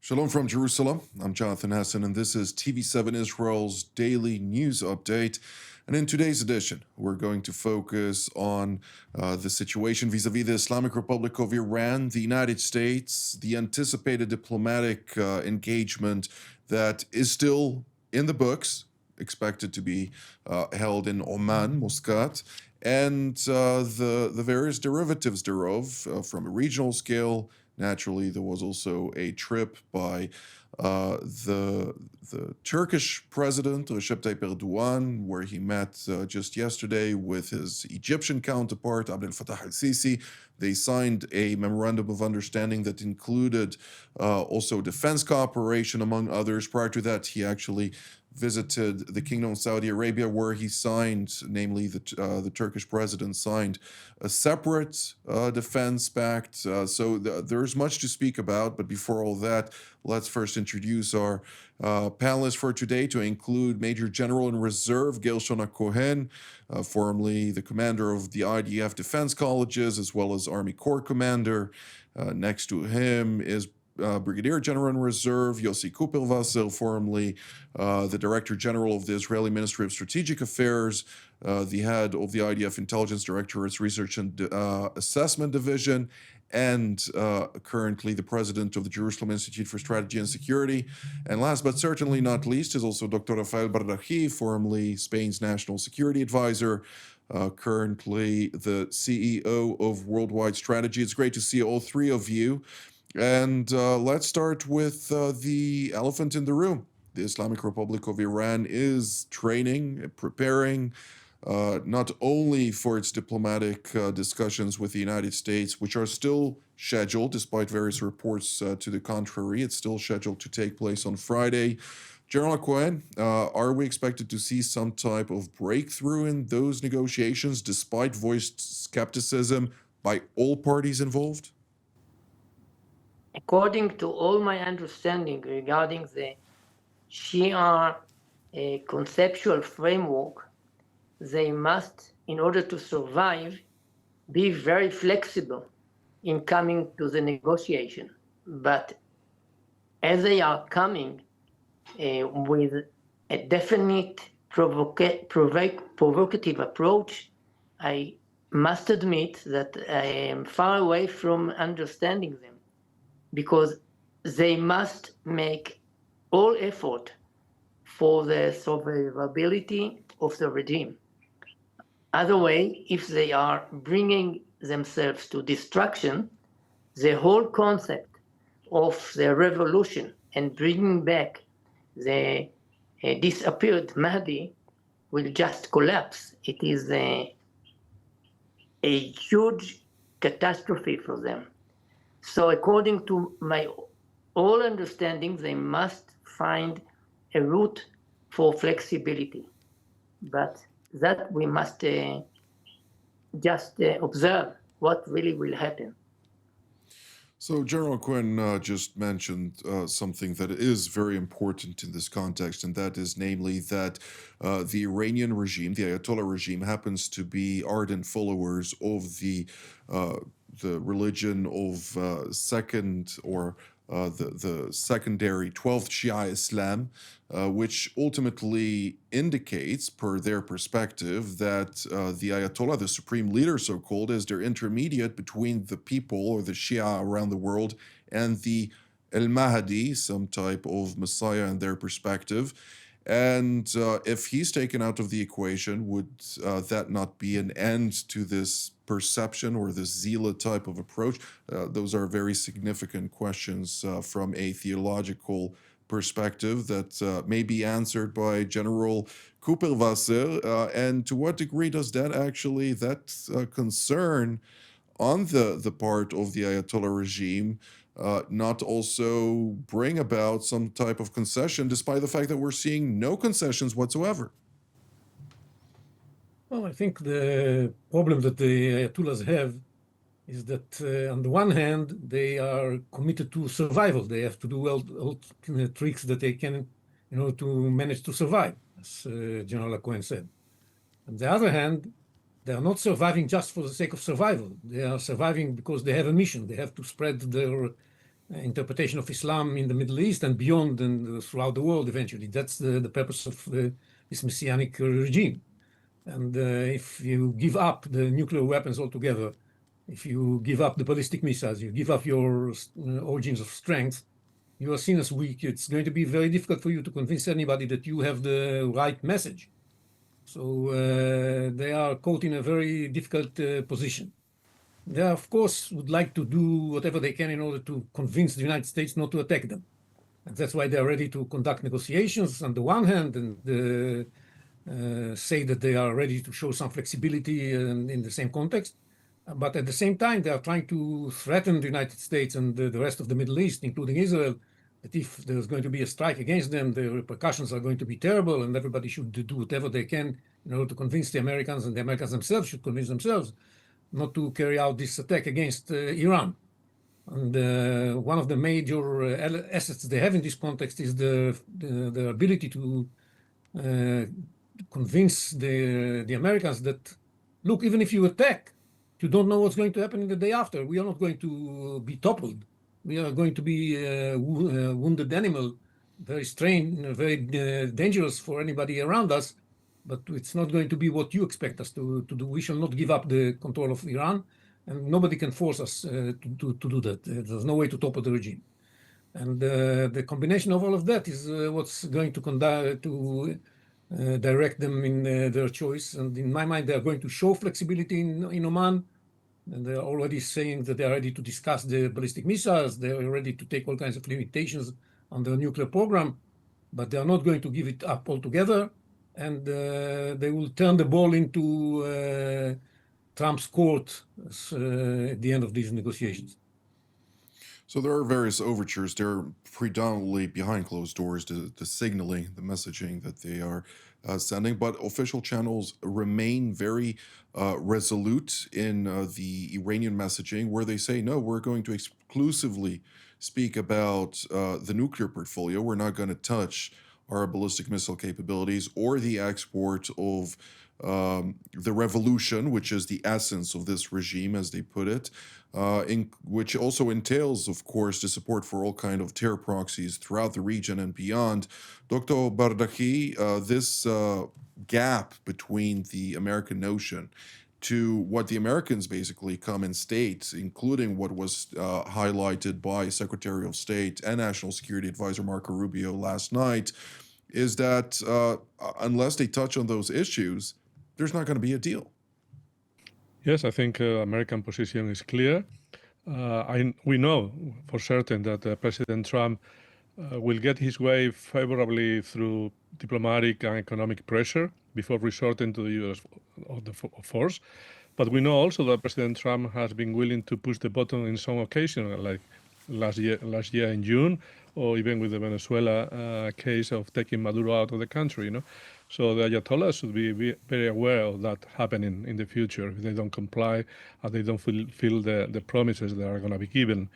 Shalom from Jerusalem. I'm Jonathan Hessen, and this is TV7 Israel's daily news update. And in today's edition, we're going to focus on the situation vis-a-vis the Islamic Republic of Iran, the United States, the anticipated diplomatic engagement that is still in the books, expected to be held in Oman, Muscat, and the various derivatives thereof from a regional scale. Naturally, there was also a trip by the Turkish president, Recep Tayyip Erdogan, where he met just yesterday with his Egyptian counterpart, Abdel Fattah al-Sisi. They signed a memorandum of understanding that included also defense cooperation, among others. Prior to that, he actually visited the Kingdom of Saudi Arabia, where he signed, namely the Turkish president signed a separate defense pact. So there's much to speak about. But before all that, let's first introduce our panelists for today, to include Major General in Reserve Gail Shona Cohen, formerly the commander of the IDF Defense Colleges, as well as Army Corps Commander. Next to him is Brigadier General in Reserve Yossi Kuperwasser, formerly the Director General of the Israeli Ministry of Strategic Affairs, the head of the IDF Intelligence Directorate's Research and Assessment Division, and currently the president of the Jerusalem Institute for Strategy and Security. And last but certainly not least is also Dr. Rafael Barraji, formerly Spain's National Security Advisor, currently the CEO of Worldwide Strategy. It's great to see all three of you. And let's start with the elephant in the room. The Islamic Republic of Iran is training, preparing, not only for its diplomatic discussions with the United States, which are still scheduled, despite various reports to the contrary. It's still scheduled to take place on Friday. General Cohen, are we expected to see some type of breakthrough in those negotiations, despite voiced skepticism by all parties involved? According to all my understanding regarding the Shia conceptual framework, they must, in order to survive, be very flexible in coming to the negotiation. But as they are coming with a definite provocative approach, I must admit that I am far away from understanding them, because they must make all effort for the survivability of the regime. Other way, if they are bringing themselves to destruction, the whole concept of the revolution and bringing back the disappeared Mahdi will just collapse. It is a huge catastrophe for them. So according to my all understanding, they must find a route for flexibility. But that we must just observe what really will happen. So General Quinn just mentioned something that is very important in this context, and that is namely that the Iranian regime, the Ayatollah regime, happens to be ardent followers of the religion of second or the secondary 12th Shia Islam, which ultimately indicates, per their perspective, that the Ayatollah, the supreme leader so-called, is their intermediate between the people or the Shia around the world and the al-Mahdi, some type of messiah in their perspective. And if he's taken out of the equation, would that not be an end to this perception or this zealot type of approach? Those are very significant questions from a theological perspective that may be answered by General Kuperwasser. And to what degree does that concern on the part of the Ayatollah regime not also bring about some type of concession, despite the fact that we're seeing no concessions whatsoever? Well, I think the problem that the Ayatollahs have is that on the one hand, they are committed to survival. They have to do all tricks that they can in order to manage to survive, as General Cohen said. On the other hand, they are not surviving just for the sake of survival. They are surviving because they have a mission. They have to spread their interpretation of Islam in the Middle East and beyond and throughout the world eventually. That's the purpose of this messianic regime. And if you give up the nuclear weapons altogether, if you give up the ballistic missiles, you give up your origins of strength, you are seen as weak. It's going to be very difficult for you to convince anybody that you have the right message. So they are caught in a very difficult position. They, of course, would like to do whatever they can in order to convince the United States not to attack them. And that's why they're ready to conduct negotiations on the one hand and say that they are ready to show some flexibility in the same context. But at the same time, they are trying to threaten the United States and the rest of the Middle East, including Israel, that if there's going to be a strike against them, the repercussions are going to be terrible, and everybody should do whatever they can in order to convince the Americans, and the Americans themselves should convince themselves not to carry out this attack against Iran. And one of the major assets they have in this context is the ability to convince the Americans that, look, even if you attack, you don't know what's going to happen in the day after. We are not going to be toppled. We are going to be a wounded animal, very strange, very dangerous for anybody around us, but it's not going to be what you expect us to do. We shall not give up the control of Iran, and nobody can force us to do that. There's no way to topple the regime. And the combination of all of that is what's going to direct them in their choice. And in my mind, they are going to show flexibility in Oman. And they're already saying that they're ready to discuss the ballistic missiles. They're ready to take all kinds of limitations on the nuclear program, but they are not going to give it up altogether. And they will turn the ball into Trump's court at the end of these negotiations. So there are various overtures. They're predominantly behind closed doors, the signaling, the messaging that they are sending. But official channels remain very resolute in the Iranian messaging, where they say, no, we're going to exclusively speak about the nuclear portfolio. We're not going to touch our ballistic missile capabilities or the export of the revolution, which is the essence of this regime, as they put it, which also entails, of course, the support for all kind of terror proxies throughout the region and beyond. Dr. Bardahi, this gap between the American notion to what the Americans basically come and state, including what was highlighted by Secretary of State and National Security Advisor Marco Rubio last night, is that unless they touch on those issues, there's not going to be a deal. Yes, I think American position is clear. We know for certain that President Trump will get his way favorably through diplomatic and economic pressure before resorting to the use of the force. But we know also that President Trump has been willing to push the button in some occasions, like last year in June, or even with the Venezuela case of taking Maduro out of the country. So the Ayatollahs should be very aware of that happening in the future if they don't comply or they don't fulfill the promises that are going to be given.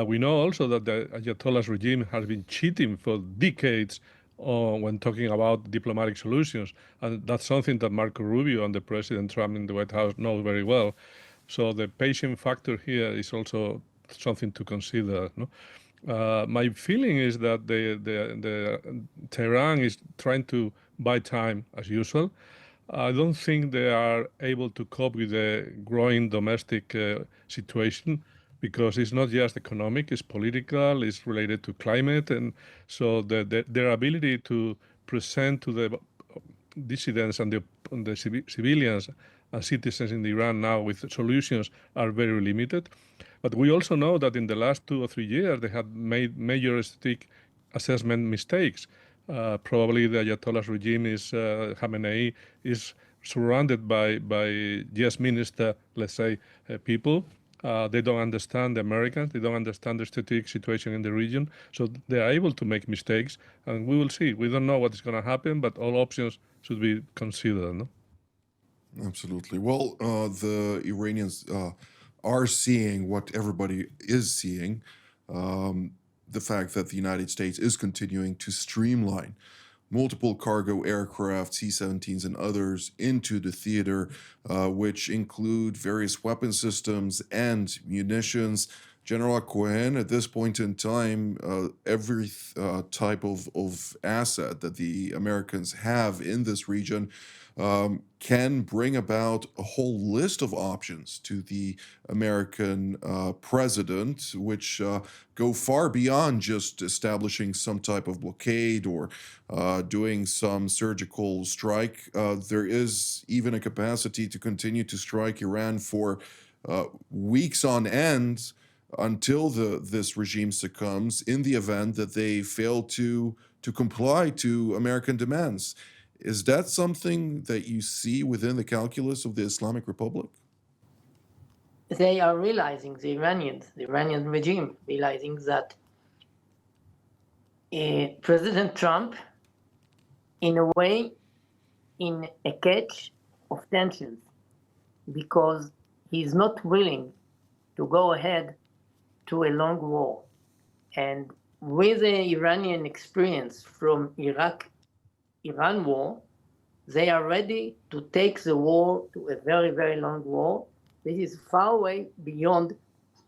We know also that the Ayatollahs regime has been cheating for decades when talking about diplomatic solutions. And that's something that Marco Rubio and the President Trump in the White House know very well. So the patient factor here is also something to consider. My feeling is that the Tehran is trying to buy time as usual. I don't think they are able to cope with the growing domestic situation, because it's not just economic, it's political, it's related to climate. And so their ability to present to the dissidents and the civilians and citizens in Iran now with solutions are very limited. But we also know that in the last 2 or 3 years, they have made major strategic assessment mistakes. Probably the Ayatollah regime Khamenei is surrounded by yes minister, let's say, people. They don't understand the Americans. They don't understand the strategic situation in the region. So they are able to make mistakes. And we will see. We don't know what is going to happen, but all options should be considered. No? Absolutely. Well, the Iranians are seeing what everybody is seeing. The fact that the United States is continuing to streamline multiple cargo aircraft, C-17s and others, into the theater, which include various weapon systems and munitions. General Cohen, at this point in time, every type of asset that the Americans have in this region can bring about a whole list of options to the American president, which go far beyond just establishing some type of blockade or doing some surgical strike. There is even a capacity to continue to strike Iran for weeks on end until this regime succumbs in the event that they fail to comply to American demands. Is that something that you see within the calculus of the Islamic Republic? They are realizing, the Iranian regime, realizing that President Trump, in a way, in a catch of tensions, because he's not willing to go ahead to a long war. And with the Iranian experience from Iran war, they are ready to take the war to a very, very long war. This is far away beyond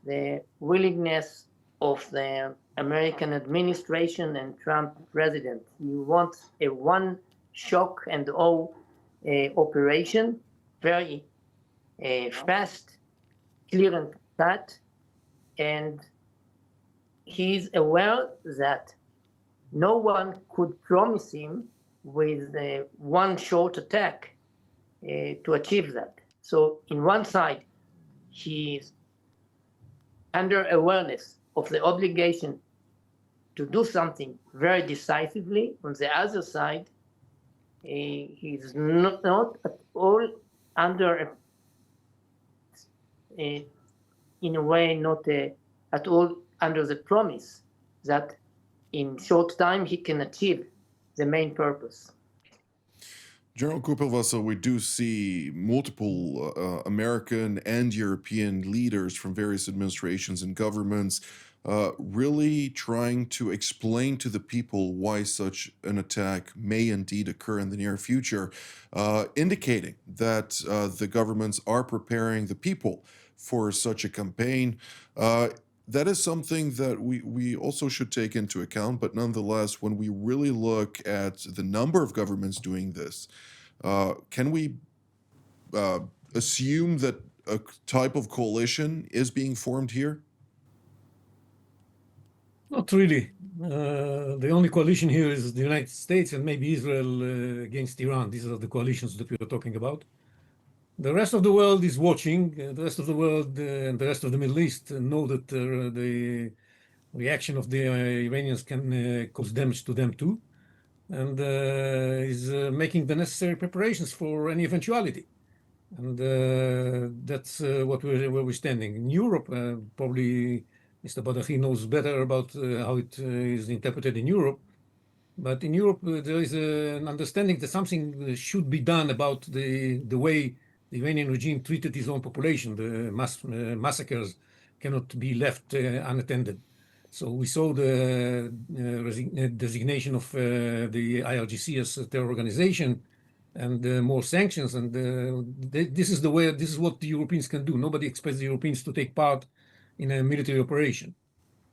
the willingness of the American administration and Trump president. You want a one shock and awe operation, very fast, clear and cut, and he's aware that no one could promise him with one short attack to achieve that. So in one side, he's under awareness of the obligation to do something very decisively. On the other side, he's not at all under, in a way, not at all under the promise that in short time he can achieve the main purpose. General Kupelwasser, we do see multiple American and European leaders from various administrations and governments really trying to explain to the people why such an attack may indeed occur in the near future, indicating that the governments are preparing the people for such a campaign. That is something that we also should take into account, but nonetheless, when we really look at the number of governments doing this, can we assume that a type of coalition is being formed here? Not really. The only coalition here is the United States and maybe Israel against Iran. These are the coalitions that we are talking about. The rest of the world is watching. The rest of the world and the rest of the Middle East know that the reaction of the Iranians can cause damage to them too, and is making the necessary preparations for any eventuality. And that's where we're standing. In Europe, probably Mr. Badachi knows better about how it is interpreted in Europe. But in Europe, there is an understanding that something should be done about the way the Iranian regime treated its own population. The massacres cannot be left unattended. So we saw the designation of the IRGC as a terror organization and more sanctions. And this is what the Europeans can do. Nobody expects the Europeans to take part in a military operation.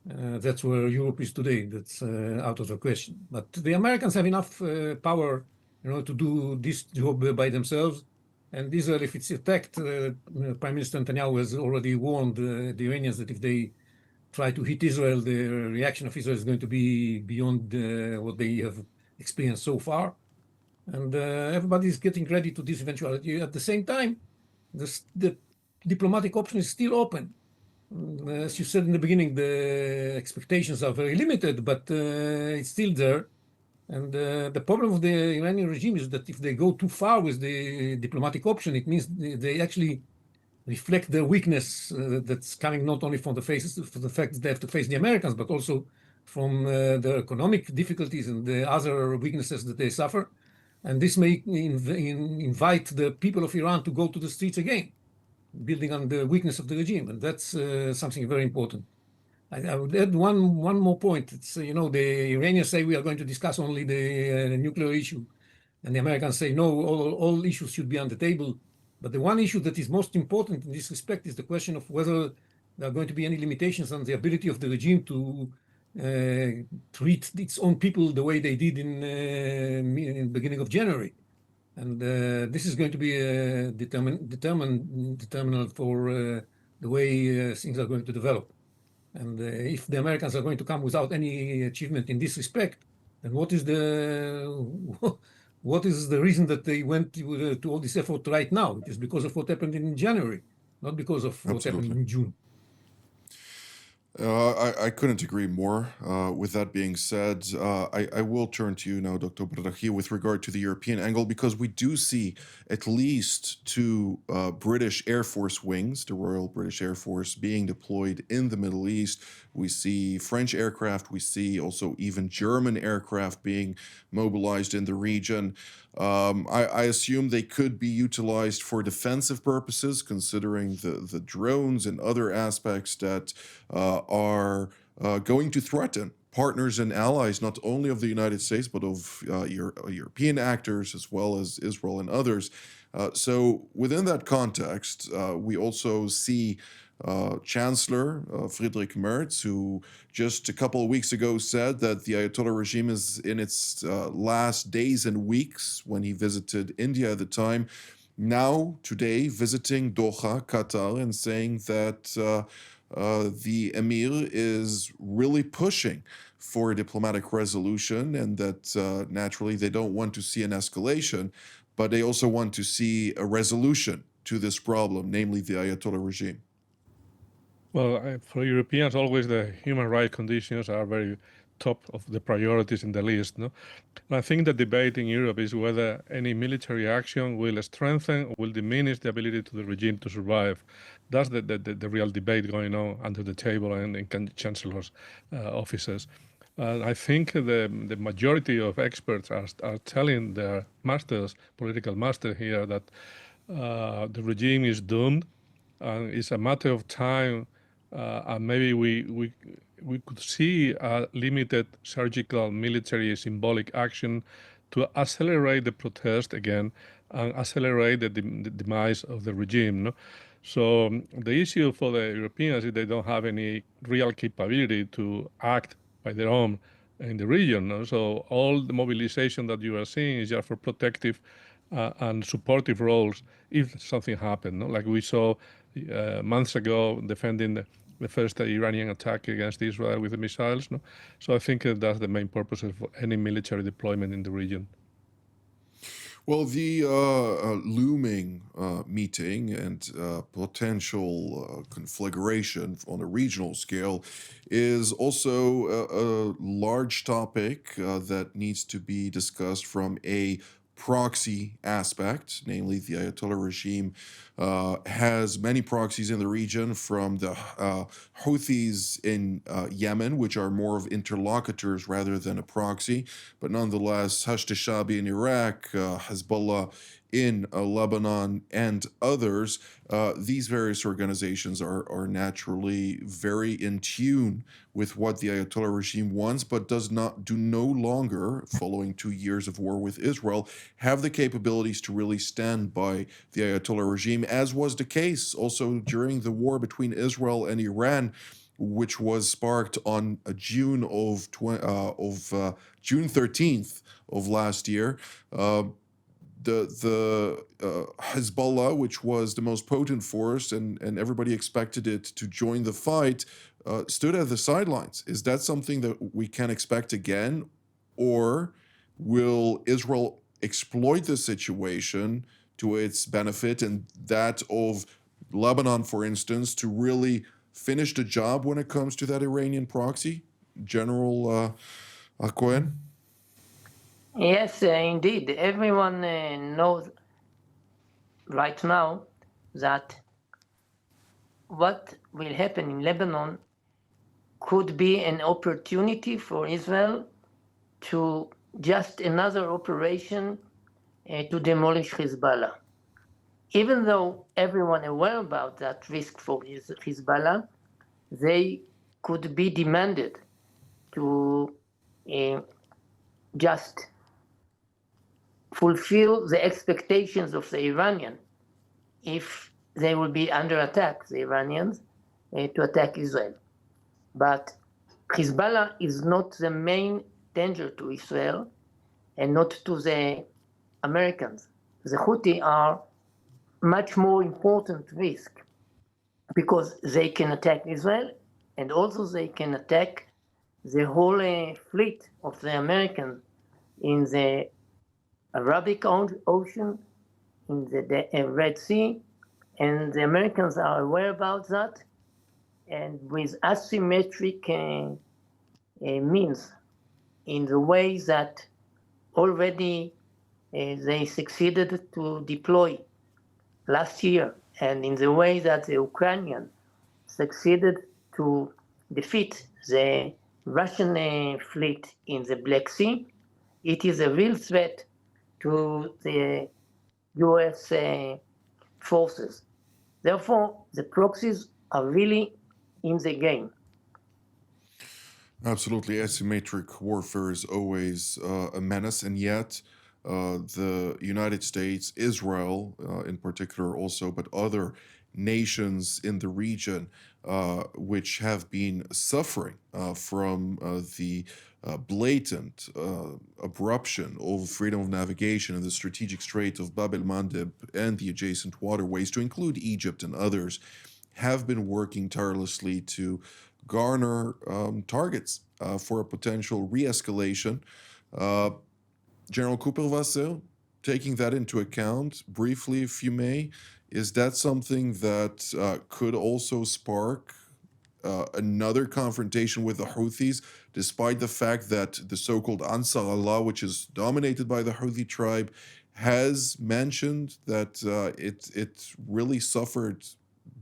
That's where Europe is today. That's out of the question. But the Americans have enough power, to do this job by themselves. And Israel, if it's attacked, Prime Minister Netanyahu has already warned the Iranians that if they try to hit Israel, the reaction of Israel is going to be beyond what they have experienced so far. And everybody's getting ready to this eventuality. At the same time, the diplomatic option is still open. As you said in the beginning, the expectations are very limited, but it's still there. And the problem of the Iranian regime is that if they go too far with the diplomatic option, it means they actually reflect their weakness that's coming not only from the fact that they have to face the Americans, but also from their economic difficulties and the other weaknesses that they suffer. And this may invite the people of Iran to go to the streets again, building on the weakness of the regime. And that's something very important. I would add one more point. It's, the Iranians say we are going to discuss only the nuclear issue. And the Americans say, no, all issues should be on the table. But the one issue that is most important in this respect is the question of whether there are going to be any limitations on the ability of the regime to treat its own people the way they did in the beginning of January. And this is going to be a determinant for the way things are going to develop. And if the Americans are going to come without any achievement in this respect, then what is the reason that they went to all this effort right now? It is because of what happened in January, not because of what happened in June. I couldn't agree more. With that being said, I will turn to you now, Dr. Barahi, with regard to the European angle, because we do see at least two British Air Force wings, the Royal British Air Force, being deployed in the Middle East. We see French aircraft. We see also even German aircraft being mobilized in the region. I assume they could be utilized for defensive purposes, considering the drones and other aspects that are going to threaten partners and allies, not only of the United States, but of European actors, as well as Israel and others. So within that context, we also see Chancellor Friedrich Merz, who just a couple of weeks ago said that the Ayatollah regime is in its last days and weeks, when he visited India at the time. Now, today, visiting Doha, Qatar, and saying that the emir is really pushing for a diplomatic resolution, and that naturally they don't want to see an escalation, but they also want to see a resolution to this problem, namely the Ayatollah regime. Well, for Europeans, always the human rights conditions are very top of the priorities in the list. No? And I think the debate in Europe is whether any military action will strengthen or will diminish the ability to the regime to survive. That's the real debate going on under the table and in chancellors' offices. I think the majority of experts are telling their masters, political masters here, that the regime is doomed. It's a matter of time, and maybe we could see a limited surgical, military, symbolic action to accelerate the protest again and accelerate the demise of the regime. No? So the issue for the Europeans is they don't have any real capability to act by their own in the region. No? So all the mobilization that you are seeing is just for protective and supportive roles if something happened. No? Like we saw months ago defending the first Iranian attack against Israel with the missiles. No? So I think that's the main purpose of any military deployment in the region. Well, the looming meeting and potential conflagration on a regional scale is also a large topic that needs to be discussed from a proxy aspect, namely the Ayatollah regime has many proxies in the region, from the Houthis in Yemen, which are more of interlocutors rather than a proxy, but nonetheless Hashd al-Shaabi in Iraq, Hezbollah in Lebanon, and others. These various organizations are naturally very in tune with what the Ayatollah regime wants, but do no longer, following 2 years of war with Israel, have the capabilities to really stand by the Ayatollah regime, as was the case also during the war between Israel and Iran, which was sparked on June 13th of last year. The Hezbollah, which was the most potent force, and everybody expected it to join the fight, stood at the sidelines. Is that something that we can expect again? Or will Israel exploit the situation to its benefit and that of Lebanon, for instance, to really finish the job when it comes to that Iranian proxy? General Cohen? Yes, indeed. Everyone knows right now that what will happen in Lebanon could be an opportunity for Israel to just another operation to demolish Hezbollah. Even though everyone aware about that risk for Hezbollah, they could be demanded to just fulfill the expectations of the Iranian if they will be under attack, the Iranians, to attack Israel. But Hezbollah is not the main danger to Israel and not to the Americans. The Houthi are much more important risk because they can attack Israel and also they can attack the whole fleet of the Americans in the Arabic Ocean, in the Red Sea, and the Americans are aware about that. And with asymmetric means, in the way that already they succeeded to deploy last year, and in the way that the Ukrainians succeeded to defeat the Russian fleet in the Black Sea, it is a real threat to the US forces. Therefore, the proxies are really in the game. Absolutely, asymmetric warfare is always a menace, and yet the United States, Israel in particular, also, but other nations in the region which have been suffering from the blatant abruption of freedom of navigation in the strategic Strait of Bab el Mandeb and the adjacent waterways, to include Egypt and others, have been working tirelessly to garner targets for a potential re-escalation. General Cooper-Vasseur, taking that into account, briefly, if you may, is that something that could also spark another confrontation with the Houthis, despite the fact that the so-called Ansar Allah, which is dominated by the Houthi tribe, has mentioned that it really suffered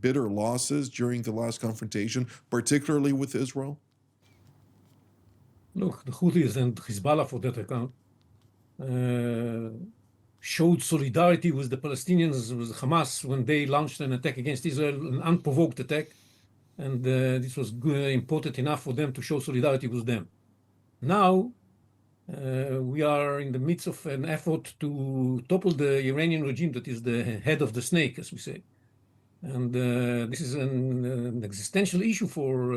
bitter losses during the last confrontation, particularly with Israel? Look, the Houthis and Hezbollah, for that account, showed solidarity with the Palestinians, with Hamas, when they launched an attack against Israel, an unprovoked attack. And this was important enough for them to show solidarity with them. Now, we are in the midst of an effort to topple the Iranian regime that is the head of the snake, as we say. And this is an existential issue for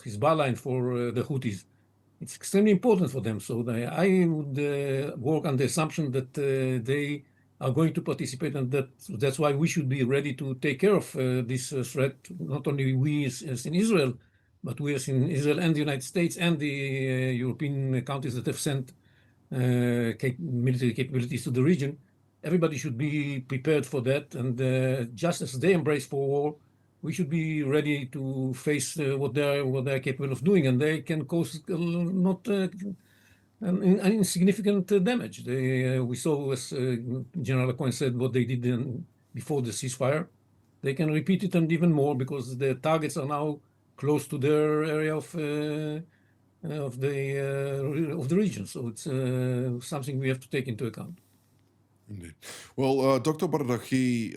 Hezbollah and for the Houthis. It's extremely important for them. So I would work on the assumption that they are going to participate, and that's why we should be ready to take care of this threat, not only we as in Israel, but we as in Israel and the United States and the European countries that have sent military capabilities to the region. Everybody should be prepared for that, and just as they embrace for war, we should be ready to face what they're capable of doing, and they can cause not an insignificant damage. We saw, as General Cohen said, what they did before the ceasefire. They can repeat it and even more, because the targets are now close to their area of the region. So it's something we have to take into account. Indeed. Well, Dr. Bardakhi,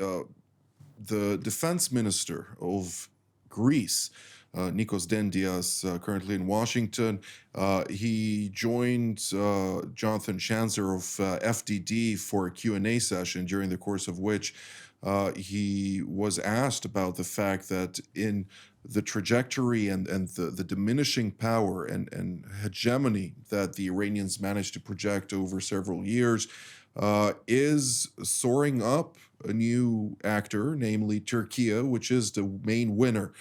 the defense minister of Greece, Nikos Dendias, currently in Washington, he joined Jonathan Schanzer of FDD for a Q&A session, during the course of which he was asked about the fact that in the trajectory and the diminishing power and hegemony that the Iranians managed to project over several years, is soaring up a new actor, namely Turkey, which is the main winner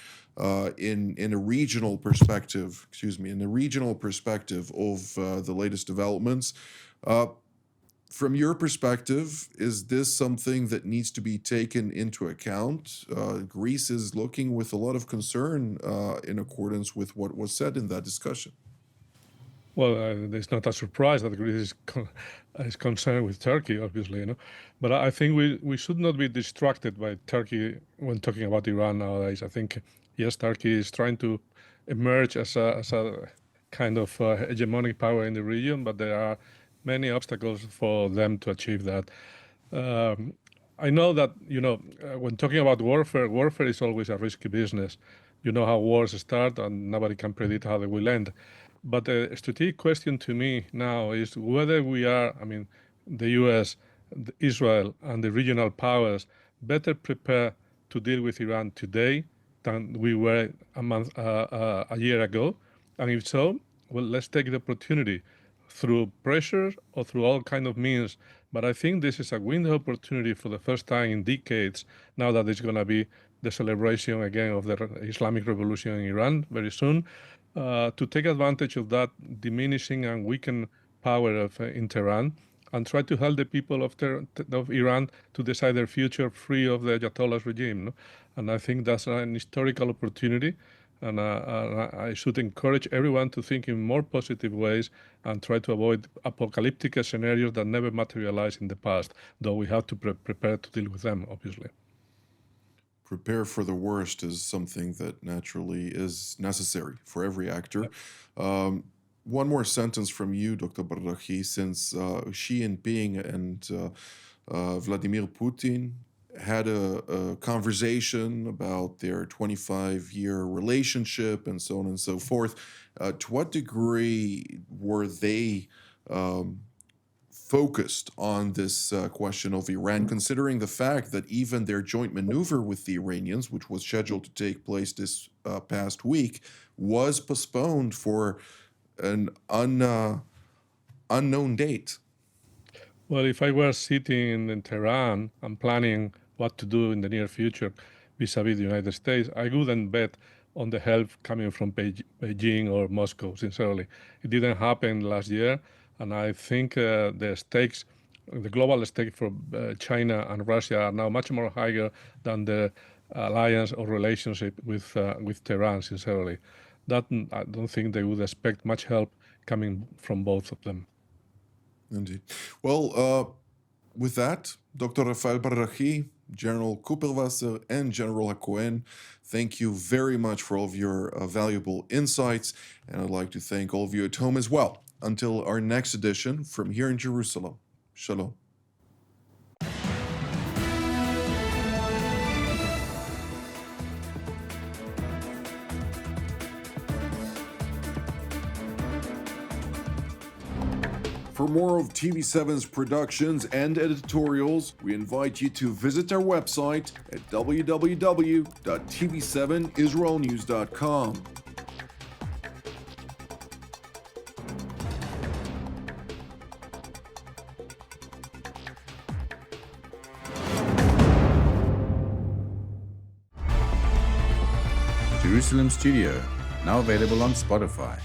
in a regional perspective. In the regional perspective of the latest developments. From your perspective, is this something that needs to be taken into account? Greece is looking with a lot of concern in accordance with what was said in that discussion. Well, it's not a surprise that Greece is concerned with Turkey, obviously, But I think we should not be distracted by Turkey when talking about Iran nowadays. I think, yes, Turkey is trying to emerge as a kind of hegemonic power in the region, but there are many obstacles for them to achieve that. I know that, when talking about warfare is always a risky business. You know how wars start, and nobody can predict how they will end. But the strategic question to me now is whether we are, the US, Israel, and the regional powers better prepared to deal with Iran today than we were a year ago? And if so, well, let's take the opportunity through pressure or through all kind of means. But I think this is a window opportunity for the first time in decades, now that it's going to be the celebration again of the Islamic Revolution in Iran very soon, to take advantage of that diminishing and weakened power in Tehran and try to help the people of Iran to decide their future free of the Ayatollah's regime. No? And I think that's an historical opportunity. And I should encourage everyone to think in more positive ways and try to avoid apocalyptic scenarios that never materialized in the past, though we have to prepare to deal with them, obviously. Prepare for the worst is something that naturally is necessary for every actor. One more sentence from you, Dr. Barrahi, since Xi Jinping and Vladimir Putin had a conversation about their 25-year relationship and so on and so forth. To what degree were they focused on this question of Iran, considering the fact that even their joint maneuver with the Iranians, which was scheduled to take place this past week, was postponed for an unknown date? Well, if I were sitting in Tehran and planning what to do in the near future vis-a-vis the United States, I wouldn't bet on the help coming from Beijing or Moscow, sincerely. It didn't happen last year, and I think the stakes, the global stakes for China and Russia are now much more higher than the alliance or relationship with Tehran, sincerely. That I don't think they would expect much help coming from both of them. Indeed. Well, with that, Dr. Rafael Barrahi, General Kuperwasser, and General Hakohen, thank you very much for all of your valuable insights, and I'd like to thank all of you at home as well. Until our next edition from here in Jerusalem. Shalom. For more of TV7's productions and editorials, we invite you to visit our website at www.tv7israelnews.com. Jerusalem Studio, now available on Spotify.